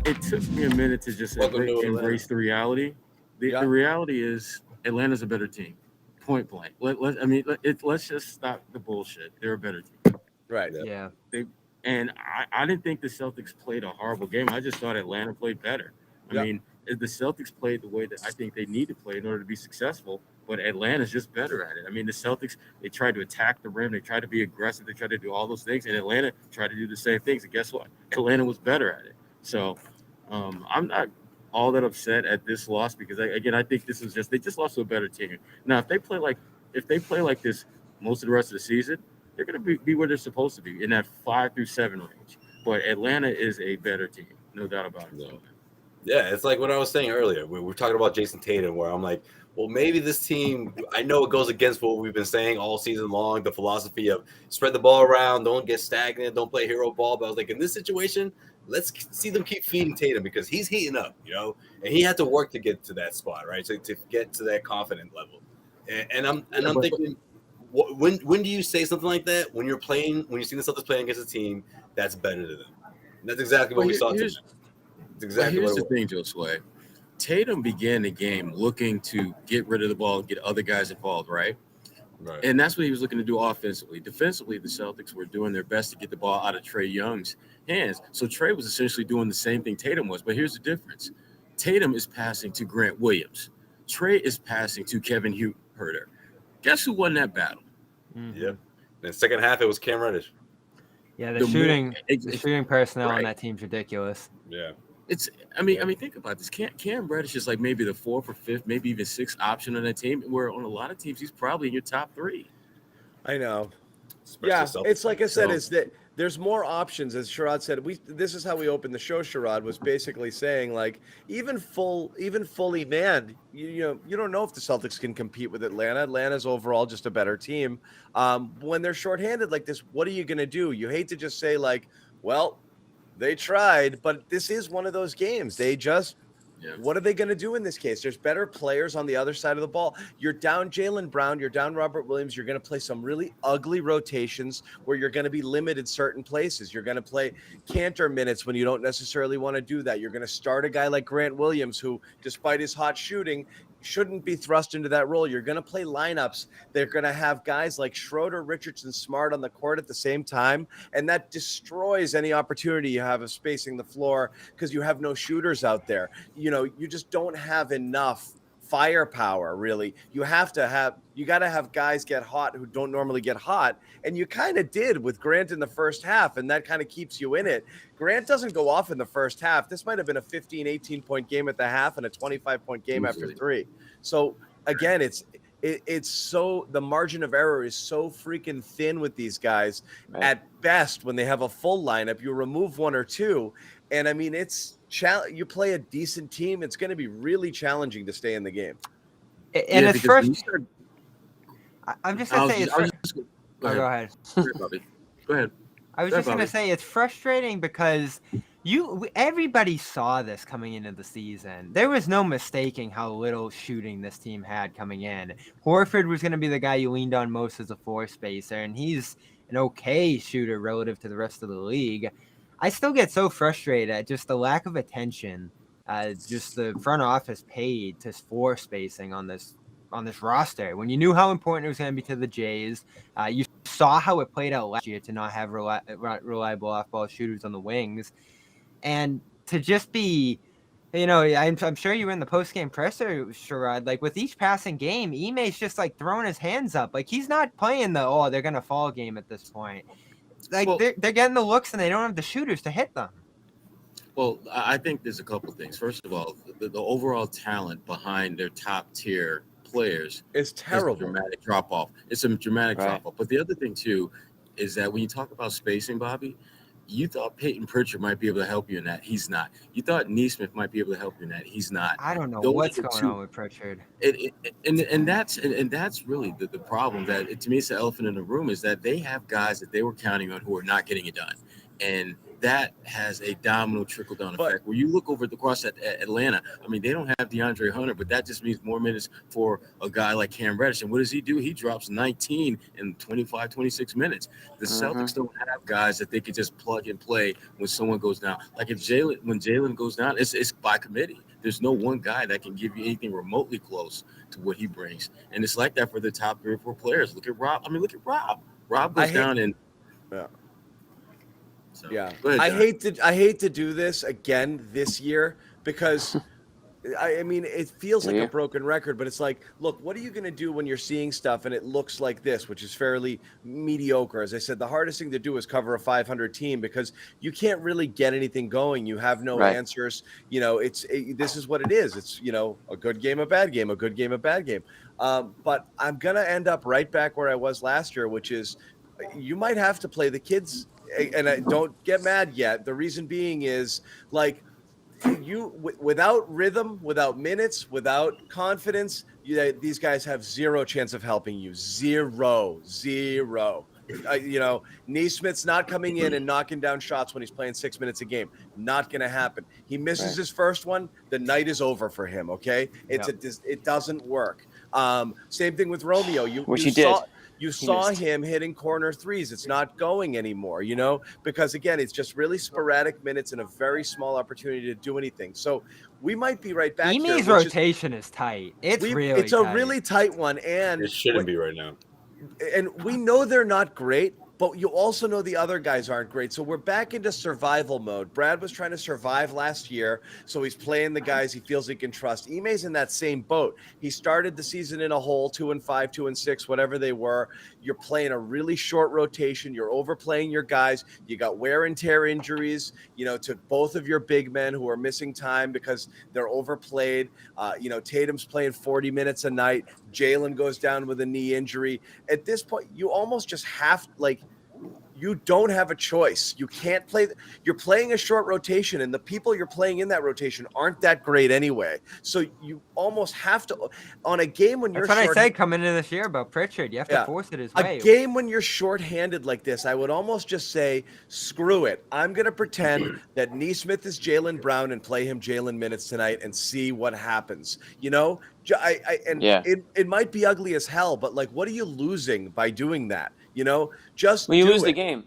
it took me a minute to just Welcome to Atlanta. embrace the reality. The Yeah. reality is Atlanta's a better team, point blank. Let's just stop the bullshit. They're a better team. Right. Yeah. Yeah. They and I didn't think the Celtics played a horrible game. I just thought Atlanta played better. I Yeah. mean, the Celtics played the way that I think they need to play in order to be successful, but Atlanta's just better at it. I mean, the Celtics, they tried to attack the rim, they tried to be aggressive, they tried to do all those things, and Atlanta tried to do the same things. And guess what? Atlanta was better at it. So I'm not all that upset at this loss because I think this is just they just lost to a better team. Now, if they play like this most of the rest of the season, they're going to be where they're supposed to be in that 5 through 7 range. But Atlanta is a better team, no doubt about it. No. Yeah, it's like what I was saying earlier. We were talking about Jason Tatum, where I'm like, well, maybe this team, I know it goes against what we've been saying all season long, the philosophy of spread the ball around, don't get stagnant, don't play hero ball. But I was like, in this situation, let's see them keep feeding Tatum because he's heating up, and he had to work to get to that spot, right? So to get to that confident level. And I'm thinking, when do you say something like that? When you're seeing the Celtics playing against a team that's better than them. And that's exactly what we saw today. It's exactly here's what the thing, Josue. Tatum began the game looking to get rid of the ball and get other guys involved, right? Right. And that's what he was looking to do offensively. Defensively, the Celtics were doing their best to get the ball out of Trae Young's hands. So Trae was essentially doing the same thing Tatum was. But here's the difference. Tatum is passing to Grant Williams. Trae is passing to Kevin Huerter. Guess who won that battle? Mm-hmm. Yep. In the second half, it was Cam Reddish. Yeah, the shooting personnel on right. that team's ridiculous. Yeah. I mean, think about this. Cam Reddish is like maybe the 4th or 5th, maybe even 6th option on that team. Where on a lot of teams, he's probably in your top 3. I know. Especially Yeah, Celtics. it's like I said, So- is that there's more options, as Sherrod said. This is how we opened the show. Sherrod was basically saying, like, even fully manned, you don't know if the Celtics can compete with Atlanta. Atlanta's overall just a better team. When they're shorthanded like this, what are you going to do? You hate to just say, like, well, they tried, but this is one of those games. They just Yeah. What are they going to do in this case? There's better players on the other side of the ball. You're down Jaylen Brown. You're down Robert Williams. You're going to play some really ugly rotations where you're going to be limited certain places. You're going to play canter minutes when you don't necessarily want to do that. You're going to start a guy like Grant Williams, who, despite his hot shooting, shouldn't be thrust into that role. You're going to play lineups. They're going to have guys like Schröder, Richardson, Smart on the court at the same time, and that destroys any opportunity you have of spacing the floor because you have no shooters out there. You just don't have enough firepower, really. You got to have guys get hot who don't normally get hot, and you kind of did with Grant in the first half, and that kind of keeps you in it. Grant doesn't go off in the first half. This might have been a 15, 18-point game at the half and a 25-point game after 3. So again, it's so the margin of error is so freaking thin with these guys. Right. At best, when they have a full lineup, you remove one or two, and I mean you play a decent team, it's going to be really challenging to stay in the game. And it's first. I'm just going to say go ahead. Go ahead. I was just going to say it's frustrating because everybody saw this coming into the season. There was no mistaking how little shooting this team had coming in. Horford was going to be the guy you leaned on most as a floor spacer, and he's an okay shooter relative to the rest of the league. I still get so frustrated at just the lack of attention, just the front office paid to floor spacing on this roster. When you knew how important it was going to be to the Jays, you saw how it played out last year to not have reliable off-ball shooters on the wings, and to just be, I'm sure you were in the post-game presser, Sherrod. Like with each passing game, Ime's just like throwing his hands up, like he's not playing they're going to fall game at this point. Like they're getting the looks and they don't have the shooters to hit them. Well, I think there's a couple things. First of all, the overall talent behind their top tier players is terrible. It's a dramatic drop off. It's a dramatic drop off. But the other thing too is that when you talk about spacing, Bobby, you thought Peyton Pritchard might be able to help you in that. He's not. You thought Nesmith might be able to help you in that. He's not. I don't know what's going on with Pritchard. And that's really the problem. That to me, it's the elephant in the room is that they have guys that they were counting on who are not getting it done. And that has a domino trickle down But- effect. Where you look over across at Atlanta, I mean, they don't have DeAndre Hunter, but that just means more minutes for a guy like Cam Reddish. And what does he do? He drops 19 in 25, 26 minutes. The Celtics don't have guys that they could just plug and play when someone goes down. Like when Jalen goes down, it's by committee. There's no one guy that can give you anything remotely close to what he brings. And it's like that for the top 3 or 4 players. Look at Rob. I mean, look at Rob. Rob goes down and so, yeah. go ahead, I hate to do this again this year because I mean it feels like a broken record, but it's like, look, what are you going to do when you're seeing stuff and it looks like this, which is fairly mediocre? As I said, the hardest thing to do is cover a 500 team because you can't really get anything going. You have no answers. You know, this is what it is. It's, you know, a good game, a bad game, a good game, a bad game. But I'm going to end up right back where I was last year, which is you might have to play the kids. And I don't get mad yet. The reason being is like without rhythm, without minutes, without confidence, these guys have zero chance of helping you. Zero. You know, Neesmith's not coming in and knocking down shots when he's playing 6 minutes a game. Not going to happen. He misses his first one. The night is over for him. Okay. It doesn't work. Same thing with Romeo. You saw him hitting corner threes. It's not going anymore, you know, because again, it's just really sporadic minutes and a very small opportunity to do anything. So we might be right back. Eme's rotation is tight. It's a really tight one, and it shouldn't be right now. And we know they're not great, but you also know the other guys aren't great. So we're back into survival mode. Brad was trying to survive last year, so he's playing the guys he feels he can trust. Ime's in that same boat. He started the season in a hole, 2-5, 2-6, whatever they were. You're playing a really short rotation. You're overplaying your guys. You got wear and tear injuries, you know, to both of your big men who are missing time because they're overplayed. You know, Tatum's playing 40 minutes a night. Jalen goes down with a knee injury. At this point, you almost just have, like, you don't have a choice. You can't play. You're playing a short rotation, and the people you're playing in that rotation aren't that great anyway. So you almost have to, on a game when you're That's what I said coming into this year about Pritchard. You have to force it his way. A game when you're shorthanded like this, I would almost just say, screw it. I'm going to pretend that Neesmith is Jaylen Brown and play him Jalen minutes tonight and see what happens. You know, it might be ugly as hell, but like, what are you losing by doing that? You know, just you lose the game.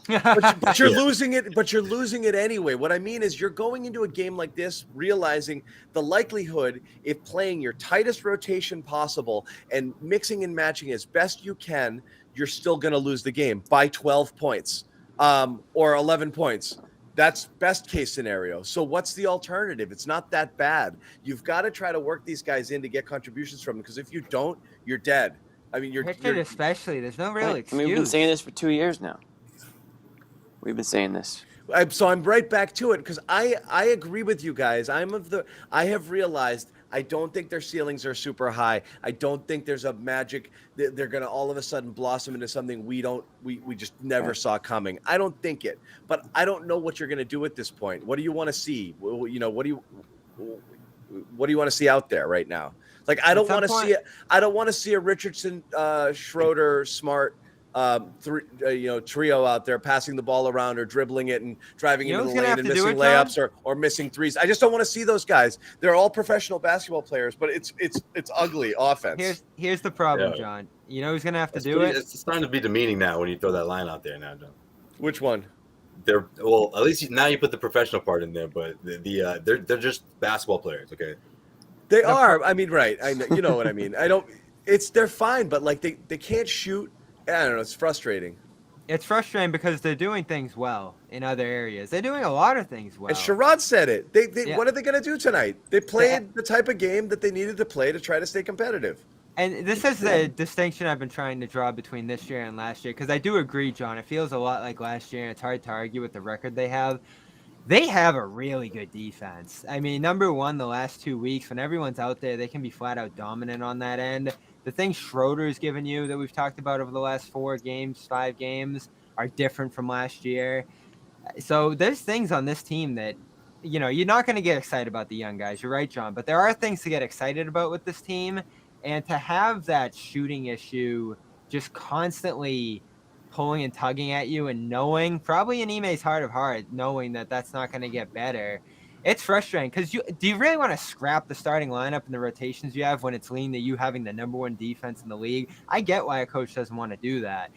but you're losing it. But you're losing it anyway. What I mean is, you're going into a game like this, realizing the likelihood, if playing your tightest rotation possible and mixing and matching as best you can, you're still going to lose the game by 12 points or 11 points. That's best case scenario. So what's the alternative? It's not that bad. You've got to try to work these guys in to get contributions from them, because if you don't, you're dead. I mean, you're especially. There's no real excuse. I mean, we've been saying this for 2 years now. We've been saying this. So I'm right back to it, because I agree with you guys. I have realized I don't think their ceilings are super high. I don't think there's a magic that they're going to all of a sudden blossom into something we just never saw coming. I don't think it, but I don't know what you're going to do at this point. What do you want to see? You know, what do you want to see out there right now? Like, I don't want to see it. I don't want to see a Richardson, Schröder, Smart, trio out there passing the ball around or dribbling it and driving into the lane and missing layups or missing threes. I just don't want to see those guys. They're all professional basketball players, but it's ugly offense. Here's the problem, John. You know who's gonna have to do it? It's starting to be demeaning now when you throw that line out there now, John. Which one? At least now you put the professional part in there, but they're just basketball players, okay? They are. I mean, right. I know, you know what I mean. They're fine, but like they can't shoot. I don't know. It's frustrating. It's frustrating because they're doing things well in other areas. They're doing a lot of things well. And Sherrod said it. What are they going to do tonight? They played the type of game that they needed to play to try to stay competitive. And this is the distinction I've been trying to draw between this year and last year, because I do agree, John. It feels a lot like last year, and it's hard to argue with the record they have. They have a really good defense. I mean, number one, the last 2 weeks, when everyone's out there, they can be flat out dominant on that end. The things Schröder's given you that we've talked about over the last 5 games, are different from last year. So there's things on this team that, you know, you're not going to get excited about the young guys. You're right, John. But there are things to get excited about with this team. And to have that shooting issue just constantly pulling and tugging at you and knowing, probably in Ime's heart of heart, knowing that that's not going to get better. It's frustrating because do you really want to scrap the starting lineup and the rotations you have when it's leading to you having the number one defense in the league? I get why a coach doesn't want to do that.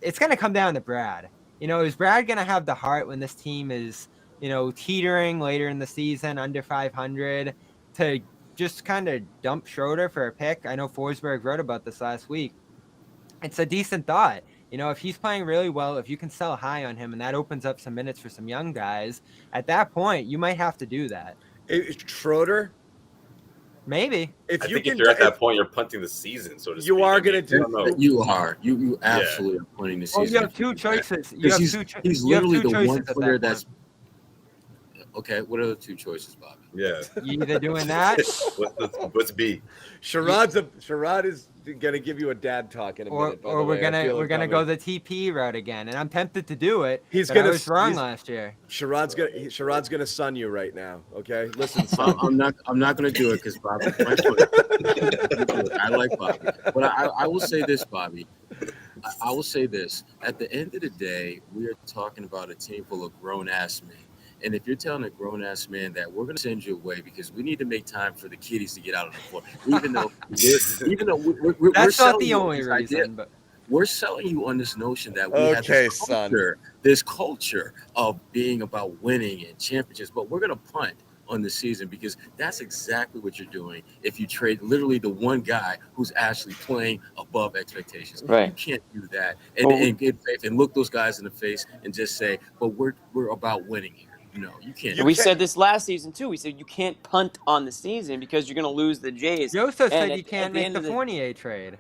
It's going to come down to Brad. Is Brad going to have the heart when this team is, teetering later in the season under 500 to just kind of dump Schröder for a pick? I know Forsberg wrote about this last week. It's a decent thought. If he's playing really well, if you can sell high on him and that opens up some minutes for some young guys, at that point, you might have to do that. Schroeder? Maybe. If you're at that point, you're punting the season, so to speak. You are going to do it. You are. You absolutely are punting the season. Well, you have two choices. He's literally the one player that's – okay, what are the two choices, Bobby? Yeah. You either doing that. What's B? Sherrod is gonna give you a dad talk in a minute. Or we're gonna go the TP route again, and I'm tempted to do it. I was wrong last year. Sherrod's gonna sun you right now. Okay, listen. Son. I'm not gonna do it because Bobby. I like Bobby, but I will say this, Bobby. I will say this. At the end of the day, we are talking about a team full of grown-ass men. And if you're telling a grown-ass man that we're going to send you away because we need to make time for the kiddies to get out on the floor, even though we're that's not the only reason, but we're selling you on this notion that we have this culture of being about winning and championships, but we're going to punt on the season because that's exactly what you're doing if you trade literally the one guy who's actually playing above expectations. Right. You can't do that and good faith and look those guys in the face and just say, but we're about winning here. No, you can't. We said this last season too. We said you can't punt on the season because you're going to lose the Jays. Josue said you can't make the Fournier trade.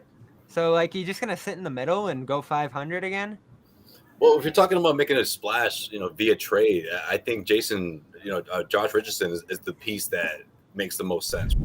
So, you're just going to sit in the middle and go 500 again? Well, if you're talking about making a splash, via trade, I think Josh Richardson is the piece that makes the most sense.